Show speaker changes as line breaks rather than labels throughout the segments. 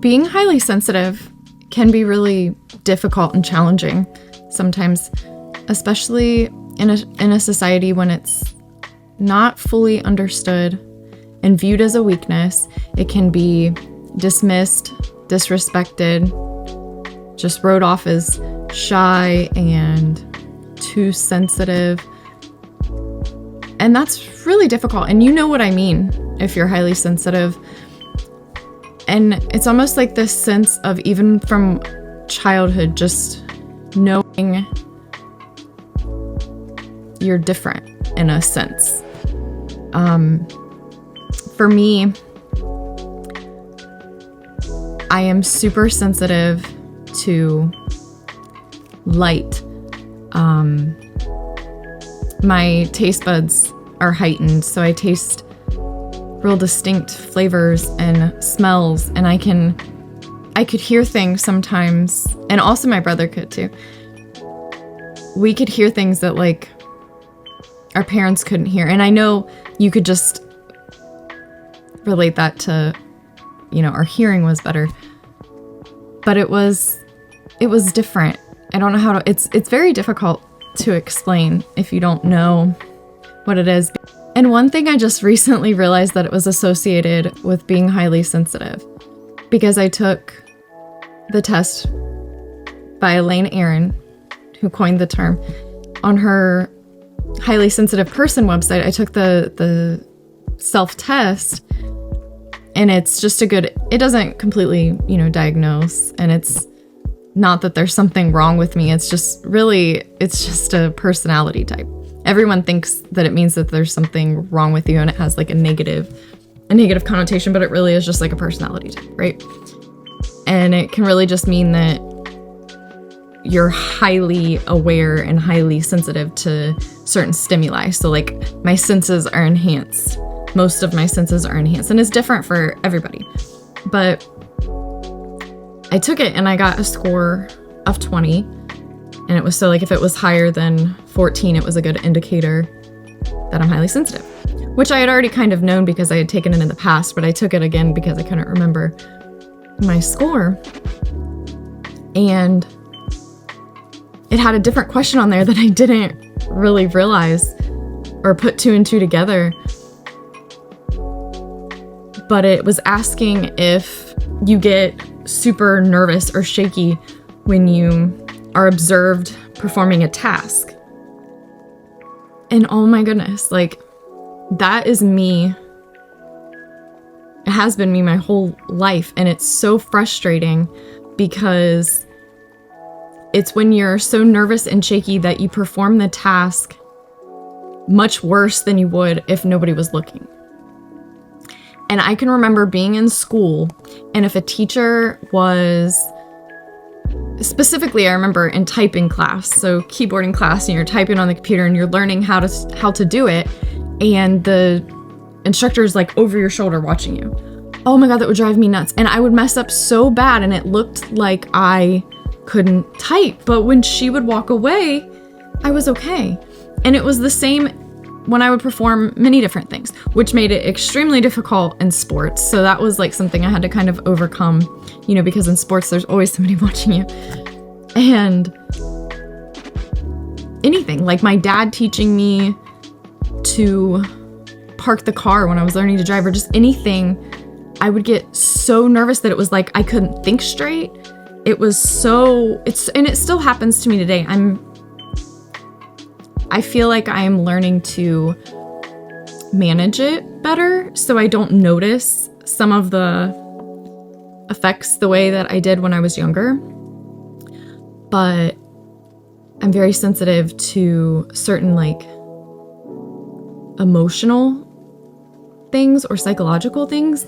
being highly sensitive can be really difficult and challenging sometimes, especially in a society when it's not fully understood and viewed as a weakness. It can be dismissed, disrespected, just wrote off as shy and too sensitive. And that's really difficult. And you know what I mean if you're highly sensitive. And it's almost like this sense of, even from childhood, just knowing you're different in a sense. For me, I am super sensitive to light. My taste buds are heightened, so I taste real distinct flavors and smells, and I could hear things sometimes, and also my brother could too. We could hear things that like our parents couldn't hear, and I know you could just relate that to, our hearing was better, but it was different. I don't know how to, it's very difficult to explain if you don't know what it is. And one thing I just recently realized that it was associated with being highly sensitive, because I took the test by Elaine Aron, who coined the term, on her highly sensitive person website. I took the self-test, and it's just it doesn't completely, diagnose, and it's not that there's something wrong with me. It's just a personality type. Everyone thinks that it means that there's something wrong with you, and it has like a negative connotation, but it really is just like a personality type, right? And it can really just mean that you're highly aware and highly sensitive to certain stimuli. So like my senses are enhanced. Most of my senses are enhanced, and it's different for everybody. But I took it and I got a score of 20. And it was so like if it was higher than 14, it was a good indicator that I'm highly sensitive, which I had already kind of known because I had taken it in the past, but I took it again because I couldn't remember my score. And it had a different question on there that I didn't really realize or put two and two together. But it was asking if you get super nervous or shaky when you are observed performing a task. And oh my goodness, like that is me. It has been me my whole life. And it's so frustrating because it's when you're so nervous and shaky that you perform the task much worse than you would if nobody was looking. And I can remember being in school, and if a teacher was, specifically I remember in typing class, so keyboarding class, and you're typing on the computer and you're learning how to do it, and the instructor is like over your shoulder watching you. Oh my God, that would drive me nuts. And I would mess up so bad, and it looked like I couldn't type. But when she would walk away, I was okay. And it was the same when I would perform many different things, which made it extremely difficult in sports. So that was like something I had to kind of overcome, because in sports, there's always somebody watching you. And anything, like my dad teaching me to park the car when I was learning to drive, or just anything, I would get so nervous that it was like I couldn't think straight. It was and it still happens to me today. I feel like I am learning to manage it better, so I don't notice some of the effects the way that I did when I was younger. But I'm very sensitive to certain like emotional things or psychological things.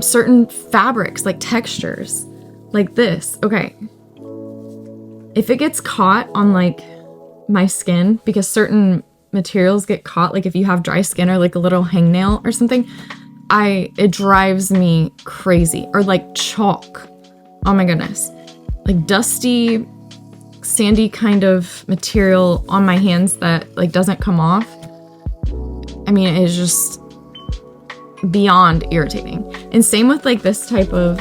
Certain fabrics, like textures, like this. Okay. If it gets caught on like my skin, because certain materials get caught, like if you have dry skin or like a little hangnail or something, it drives me crazy. Or like chalk. Oh my goodness. Like dusty, sandy kind of material on my hands that like doesn't come off. I mean, it is just beyond irritating. And same with like this type of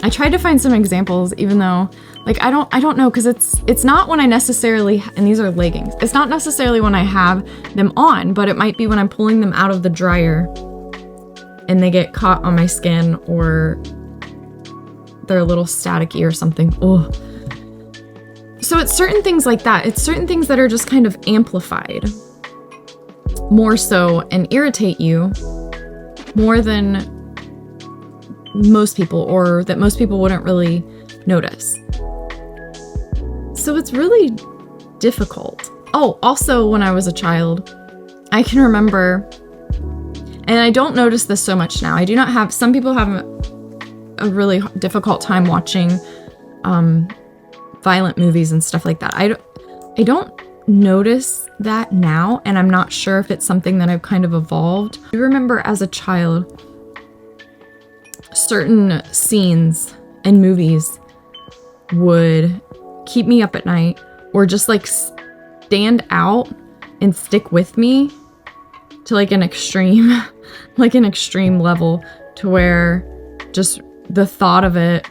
I tried to find some examples, even though, like, I don't know, because it's not when I necessarily, and these are leggings, it's not necessarily when I have them on, but it might be when I'm pulling them out of the dryer and they get caught on my skin, or they're a little staticky or something. Ugh. So it's certain things like that. It's certain things that are just kind of amplified more so and irritate you more than most people, or that most people wouldn't really notice. So it's really difficult. Oh, also when I was a child, I can remember, and I don't notice this so much now. I do not have, some people have a really difficult time watching violent movies and stuff like that. I don't notice that now, and I'm not sure if it's something that I've kind of evolved. I remember as a child, certain scenes in movies would keep me up at night, or just like stand out and stick with me to like an extreme, like an extreme level, to where just the thought of it,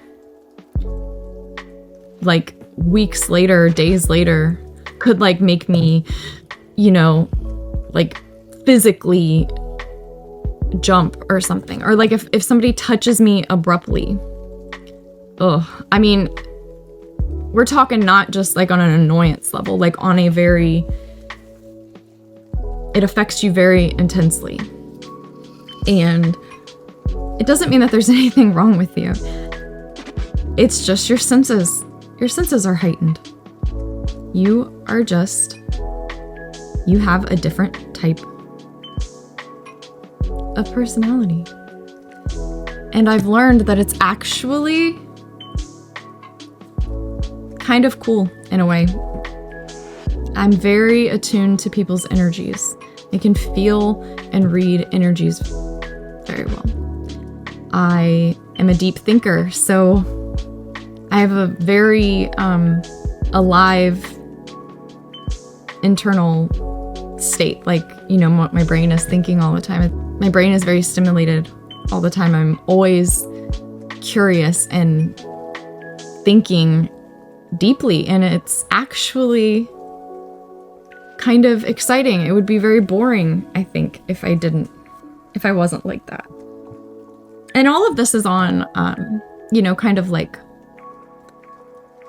like weeks later, days later, could like make me, you know, like physically jump or something. Or like if somebody touches me abruptly. Ugh. I mean, we're talking not just like on an annoyance level, like on a very, it affects you very intensely. And it doesn't mean that there's anything wrong with you. It's just your senses are heightened. You have a different type of personality. And I've learned that it's actually kind of cool in a way. I'm very attuned to people's energies. I can feel and read energies very well. I am a deep thinker, so I have a very alive internal state. Like, you know, what my brain is thinking all the time. My brain is very stimulated all the time. I'm always curious and thinking deeply, and it's actually kind of exciting. It would be very boring, I think, if I wasn't like that. And all of this is on, you know, kind of like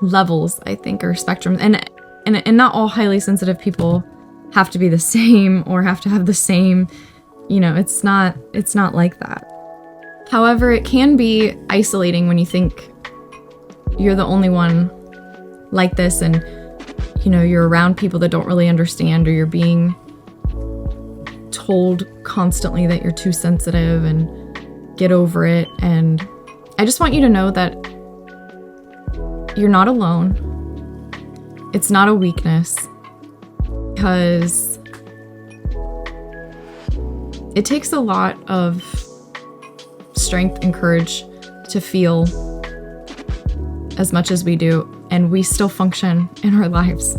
levels, I think, or spectrums. And not all highly sensitive people have to be the same or have to have the same, you know, it's not like that. However, it can be isolating when you think you're the only one like this, and, you know, you're around people that don't really understand, or you're being told constantly that you're too sensitive and get over it. And I just want you to know that you're not alone. It's not a weakness, because it takes a lot of strength and courage to feel as much as we do, and we still function in our lives,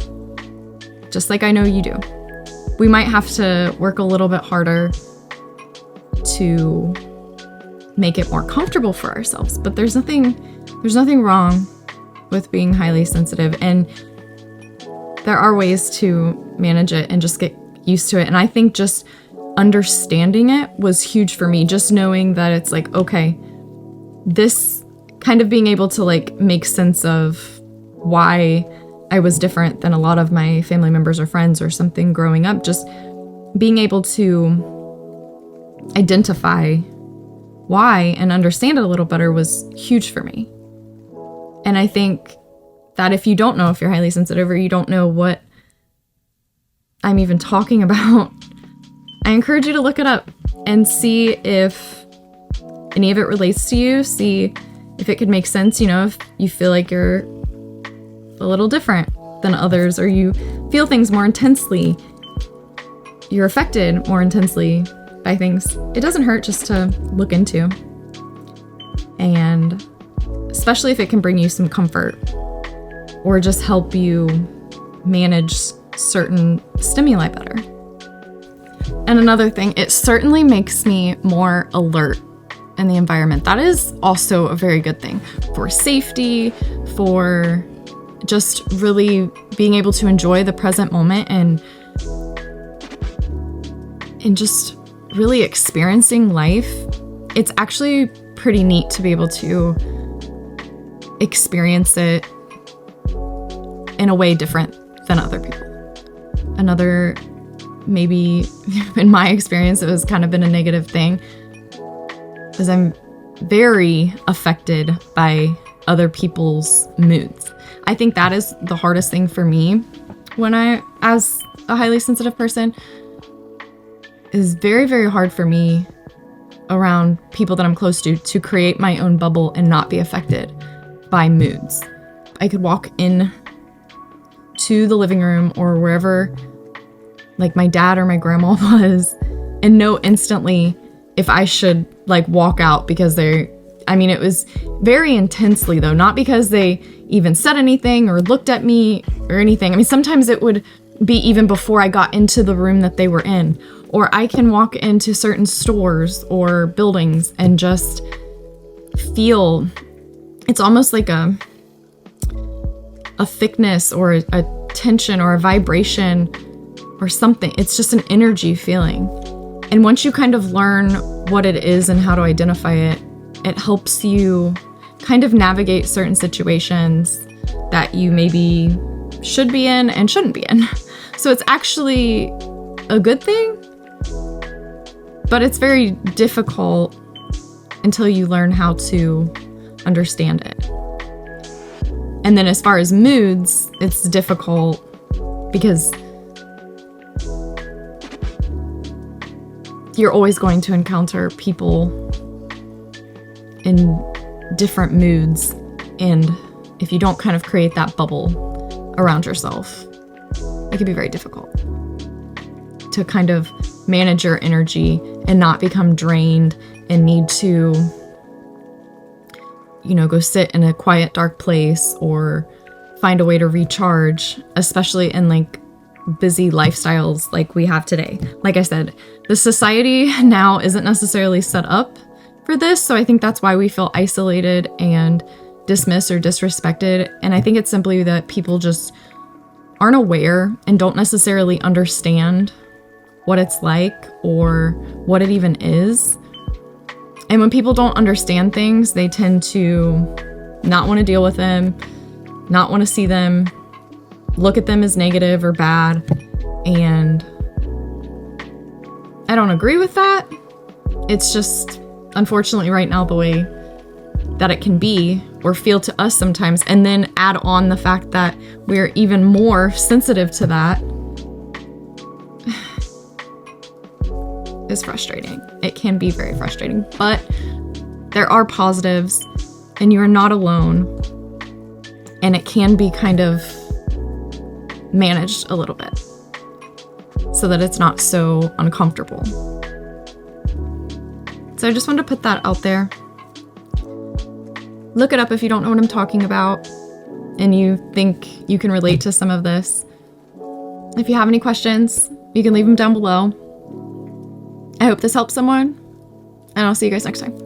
just like I know you do. We might have to work a little bit harder to make it more comfortable for ourselves, but there's nothing wrong with being highly sensitive, and there are ways to manage it and just get used to it. And I think just understanding it was huge for me, just knowing that it's like, okay, this kind of being able to like make sense of why I was different than a lot of my family members or friends or something growing up, just being able to identify why and understand it a little better was huge for me. And I think that if you don't know if you're highly sensitive, or you don't know what I'm even talking about, I encourage you to look it up and see if any of it relates to you. See if it could make sense, you know, if you feel like you're a little different than others, or you feel things more intensely, you're affected more intensely by things. It doesn't hurt just to look into. And especially if it can bring you some comfort, or just help you manage certain stimuli better. And another thing, it certainly makes me more alert in the environment. That is also a very good thing for safety, for just really being able to enjoy the present moment and just really experiencing life. It's actually pretty neat to be able to experience it in a way different than other people. Another, maybe in my experience, it was kind of been a negative thing, because I'm very affected by other people's moods. I think that is the hardest thing for me as a highly sensitive person. Is very, very hard for me around people that I'm close to create my own bubble and not be affected by moods. I could walk in to the living room or wherever, like my dad or my grandma was, and know instantly if I should like walk out because it was very intensely though, not because they even said anything or looked at me or anything. I mean, sometimes it would be even before I got into the room that they were in. Or I can walk into certain stores or buildings and just feel, it's almost like a thickness or a tension or a vibration or something. It's just an energy feeling. And once you kind of learn what it is and how to identify it, it helps you kind of navigate certain situations that you maybe should be in and shouldn't be in. So it's actually a good thing. But it's very difficult until you learn how to understand it. And then as far as moods, it's difficult because you're always going to encounter people in different moods. And if you don't kind of create that bubble around yourself, it can be very difficult to kind of manage your energy and not become drained and need to, go sit in a quiet, dark place or find a way to recharge, especially in like busy lifestyles like we have today. Like I said, the society now isn't necessarily set up for this. So I think that's why we feel isolated and dismissed or disrespected. And I think it's simply that people just aren't aware and don't necessarily understand what it's like or what it even is. And when people don't understand things, they tend to not want to deal with them, not want to see them, look at them as negative or bad. And I don't agree with that. It's just, unfortunately, right now, the way that it can be or feel to us sometimes. And then add on the fact that we're even more sensitive to that. Is frustrating. It can be very frustrating, but there are positives and you're not alone, and it can be kind of managed a little bit so that it's not so uncomfortable. So I just wanted to put that out there. Look it up if you don't know what I'm talking about and you think you can relate to some of this. If you have any questions, you can leave them down below. I hope this helps someone, and I'll see you guys next time.